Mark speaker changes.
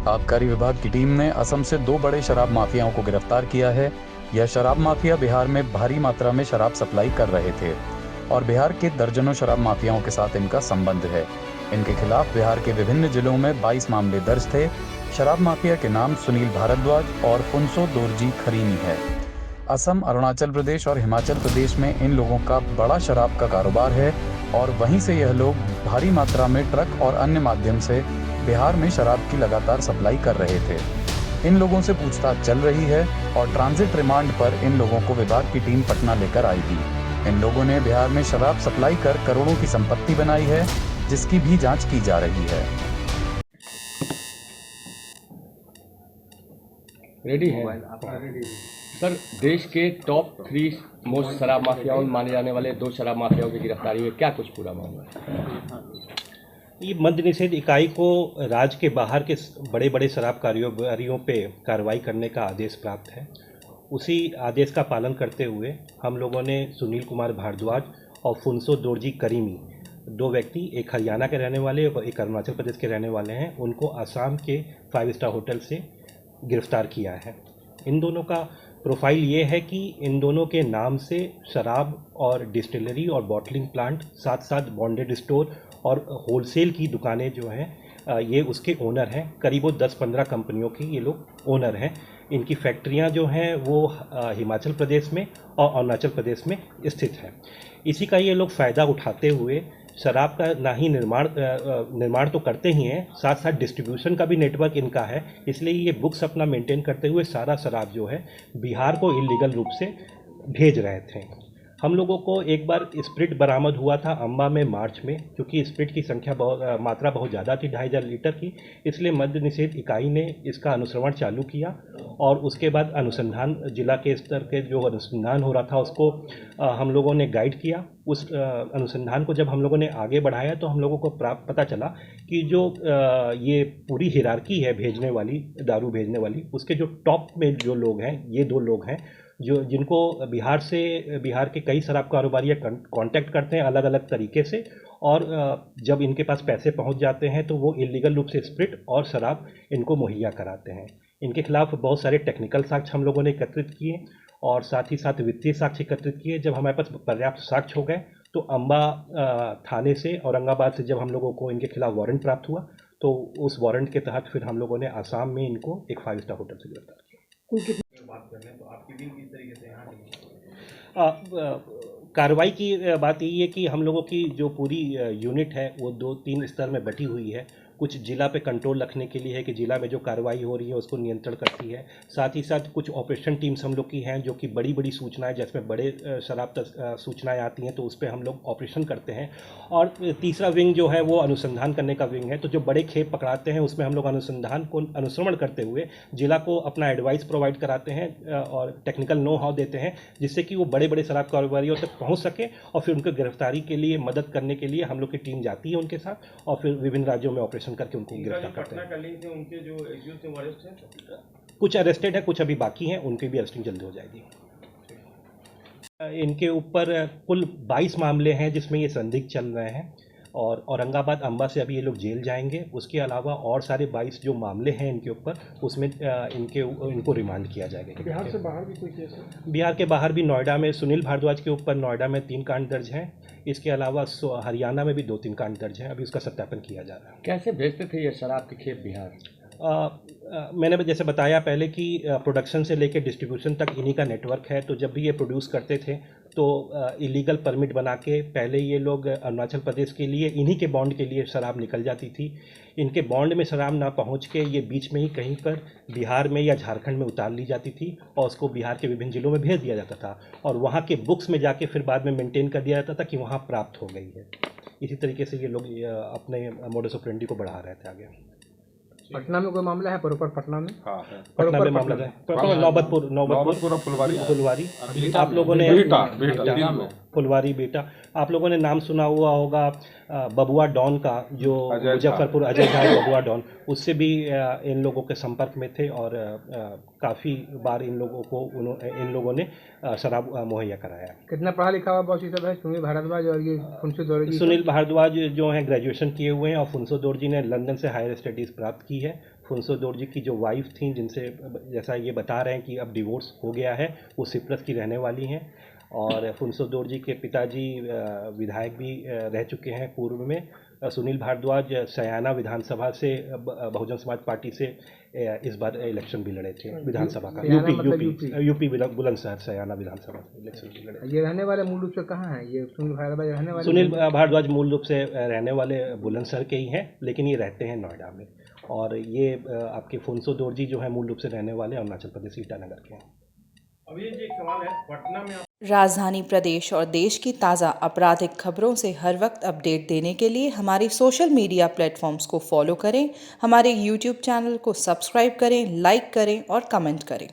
Speaker 1: आबकारी विभाग की टीम ने असम से 2 बड़े शराब माफियाओं को गिरफ्तार किया है। यह शराब माफिया बिहार में भारी मात्रा में शराब सप्लाई कर रहे थे और बिहार के दर्जनों शराब माफियाओं के साथ इनका संबंध है। इनके खिलाफ बिहार के विभिन्न जिलों में 22 मामले दर्ज थे। शराब माफिया के नाम सुनील भारद्वाज और फुनसो दोरजी खरीनी है। असम, अरुणाचल प्रदेश और हिमाचल प्रदेश में इन लोगों का बड़ा शराब का कारोबार है और वहीं से यह लोग भारी मात्रा में ट्रक और अन्य माध्यम से बिहार में शराब की लगातार सप्लाई कर रहे थे। इन लोगों से पूछताछ चल रही है और ट्रांजिट रिमांड पर इन लोगों को विभाग की टीम पटना लेकर आएगी। इन लोगों ने बिहार में शराब सप्लाई कर करोड़ों की संपत्ति बनाई है, जिसकी भी जांच की जा रही है।
Speaker 2: रेडी है सर। देश के टॉप 3 मोस्ट शराब माफियाओं में माने जाने वाले 2 शराब माफियाओं की गिरफ्तारी हुई, क्या कुछ पूरा मामला है?
Speaker 3: ये मद्य निषेध इकाई को राज्य के बाहर के बड़े बड़े शराब कारोबारियों पे कार्रवाई करने का आदेश प्राप्त है। उसी आदेश का पालन करते हुए हम लोगों ने सुनील कुमार भारद्वाज और फुनसो दोरजी करीमी, 2 व्यक्ति, एक हरियाणा के रहने वाले और एक अरुणाचल प्रदेश के रहने वाले हैं, उनको आसाम के 5 स्टार होटल से गिरफ्तार किया है। इन दोनों का प्रोफाइल ये है कि इन दोनों के नाम से शराब और डिस्टिलरी और बॉटलिंग प्लांट, साथ साथ बॉन्डेड स्टोर और होलसेल की दुकानें जो हैं ये उसके ओनर हैं। करीब 10-15 कंपनियों की ये लोग ओनर हैं। इनकी फैक्ट्रियां जो हैं वो हिमाचल प्रदेश में और अरुणाचल प्रदेश में स्थित हैं। इसी का ये लोग फ़ायदा उठाते हुए शराब का ना ही निर्माण तो करते ही हैं, साथ साथ डिस्ट्रीब्यूशन का भी नेटवर्क इनका है। इसलिए ये बुक्स अपना मेंटेन करते हुए सारा शराब जो है बिहार को इलीगल रूप से भेज रहे थे। हम लोगों को एक बार स्प्रिट बरामद हुआ था अम्बा में मार्च में, क्योंकि स्प्रिट की मात्रा बहुत ज़्यादा थी, 2,500 लीटर की। इसलिए मद्य निषेध इकाई ने इसका अनुश्रवण चालू किया और उसके बाद अनुसंधान, जिला के स्तर के जो अनुसंधान हो रहा था उसको हम लोगों ने गाइड किया। उस अनुसंधान को जब हम लोगों ने आगे बढ़ाया तो हम लोगों को पता चला कि जो ये पूरी हिरार्की है भेजने वाली, दारू भेजने वाली, उसके जो टॉप में जो लोग हैं, ये 2 लोग हैं जिनको बिहार के कई शराब कारोबारी कांटेक्ट करते हैं अलग अलग तरीके से, और जब इनके पास पैसे पहुंच जाते हैं तो वो इलीगल रूप से स्प्रिट और शराब इनको मुहैया कराते हैं। इनके खिलाफ बहुत सारे टेक्निकल साक्ष्य हम लोगों ने एकत्रित किए और साथ ही साथ वित्तीय साक्ष्य एकत्रित किए। जब हमारे पास पर्याप्त साक्ष्य हो गए तो अम्बा थाने से, औरंगाबाद से जब हम लोगों को इनके खिलाफ वारंट प्राप्त हुआ तो उस वारंट के तहत फिर हम लोगों ने आसाम में इनको एक 5 स्टार होटल से गिरफ्तार किया।
Speaker 4: बात कर रहे हैं तो आपकी टीम किस तरीके से यहाँ
Speaker 3: कार्रवाई की बात यही है कि हम लोगों की जो पूरी यूनिट है वो 2-3 स्तर में बटी हुई है। कुछ जिला पे कंट्रोल रखने के लिए है कि जिला में जो कार्रवाई हो रही है उसको नियंत्रण करती है। साथ ही साथ कुछ ऑपरेशन टीम्स हम लोग की हैं जो कि बड़ी बड़ी सूचनाएं, जिसमें बड़े शराब सूचनाएं आती हैं तो उस पर हम लोग ऑपरेशन करते हैं। और तीसरा विंग जो है वो अनुसंधान करने का विंग है। तो जो बड़े खेप पकड़ाते हैं उसमें हम लोग अनुसंधान को अनुश्रवण करते हुए जिला को अपना एडवाइस प्रोवाइड कराते हैं और टेक्निकल नो हाउ देते हैं, जिससे कि वो बड़े बड़े शराब कारोबारियों तक पहुँच सके और फिर उनको गिरफ्तारी के लिए मदद करने के लिए हम लोग की टीम जाती है उनके साथ और फिर विभिन्न राज्यों में ऑपरेशन करके उनको गिरफ्तार करते हैं।
Speaker 4: उनके जो एक्यूज्ड थे वो अरेस्ट हैं,
Speaker 3: कुछ अरेस्टेड है, कुछ अभी बाकी हैं, उनकी भी अरेस्टिंग जल्दी हो जाएगी। इनके ऊपर कुल 22 मामले हैं जिसमें ये संदिग्ध चल रहे हैं और औरंगाबाद अम्बा से अभी ये लोग जेल जाएंगे। उसके अलावा और सारे 22 जो मामले हैं इनके ऊपर, उसमें इनको रिमांड किया जाएगा।
Speaker 5: बिहार से बाहर भी कोई केस है?
Speaker 3: बिहार के बाहर भी नोएडा में सुनील भारद्वाज के ऊपर नोएडा में 3 कांड दर्ज हैं। इसके अलावा हरियाणा में भी 2-3 कांड दर्ज हैं। अभी उसका सत्यापन किया जा रहा है।
Speaker 2: कैसे भेजते थे ये शराब के खेप बिहार?
Speaker 3: मैंने जैसे बताया पहले कि प्रोडक्शन से लेकर डिस्ट्रीब्यूशन तक इन्हीं का नेटवर्क है। तो जब भी ये प्रोड्यूस करते थे तो इलीगल परमिट बना के पहले ये लोग अरुणाचल प्रदेश के लिए इन्हीं के बॉन्ड के लिए शराब निकल जाती थी। इनके बॉन्ड में शराब ना पहुंच के ये बीच में ही कहीं पर बिहार में या झारखंड में उतार ली जाती थी और उसको बिहार के विभिन्न जिलों में भेज दिया जाता था और वहाँ के बुक्स में जाके फिर बाद में मेंटेन कर दिया जाता था कि वहाँ प्राप्त हो गई है। इसी तरीके से ये लोग अपने मोडस ऑपरेंडी को बढ़ा रहे थे आगे।
Speaker 5: पटना में कोई मामला है? प्रॉपर पटना में?
Speaker 4: हाँ
Speaker 3: पटना में मामला है। नौबतपुर फुलवारी। आप लोगों ने फुलवारी बेटा, आप लोगों ने नाम सुना हुआ होगा बबुआ डॉन का, जो मुजफ्फरपुर अजय भाई बबुआ डॉन, उससे भी इन लोगों के संपर्क में थे और काफ़ी बार इन लोगों ने शराब मुहैया कराया।
Speaker 5: कितना पढ़ा लिखा हुआ बॉस ये सब है? सुनील भारद्वाज और ये फुनसो दोरजी?
Speaker 3: सुनील भारद्वाज जो हैं ग्रेजुएशन किए हुए हैं और फुनसो दोरजी ने लंदन से हायर स्टडीज़ प्राप्त की है। फुनसो दोरजी की जो वाइफ थी, जिनसे जैसा ये बता रहे हैं कि अब डिवोर्स हो गया है, वो सिप्रस की रहने वाली हैं। और फुनसो दोरजी के पिताजी विधायक भी रह चुके हैं पूर्व में। सुनील भारद्वाज सयाना विधानसभा से बहुजन समाज पार्टी से इस बार इलेक्शन भी लड़े थे विधानसभा का।
Speaker 5: सयाना मतलब
Speaker 3: यूपी बुलंदशहर सयाना विधानसभा से इलेक्शन भी लड़े।
Speaker 5: ये रहने वाले मूल रूप से कहाँ हैं? ये सुनील भारद्वाज रहने वाले?
Speaker 3: सुनील भारद्वाज मूल रूप से रहने वाले बुलंदशहर के ही हैं, लेकिन ये रहते हैं नोएडा में। और ये आपके फुनसो दोरजी जो है मूल रूप से रहने वाले अरुणाचल प्रदेश ईटानगर के हैं।
Speaker 4: अभी ये एक सवाल है, पटना में
Speaker 6: राजधानी प्रदेश और देश की ताज़ा आपराधिक खबरों से हर वक्त अपडेट देने के लिए हमारे सोशल मीडिया प्लेटफॉर्म्स को फॉलो करें, हमारे YouTube चैनल को सब्सक्राइब करें, लाइक करें और कमेंट करें।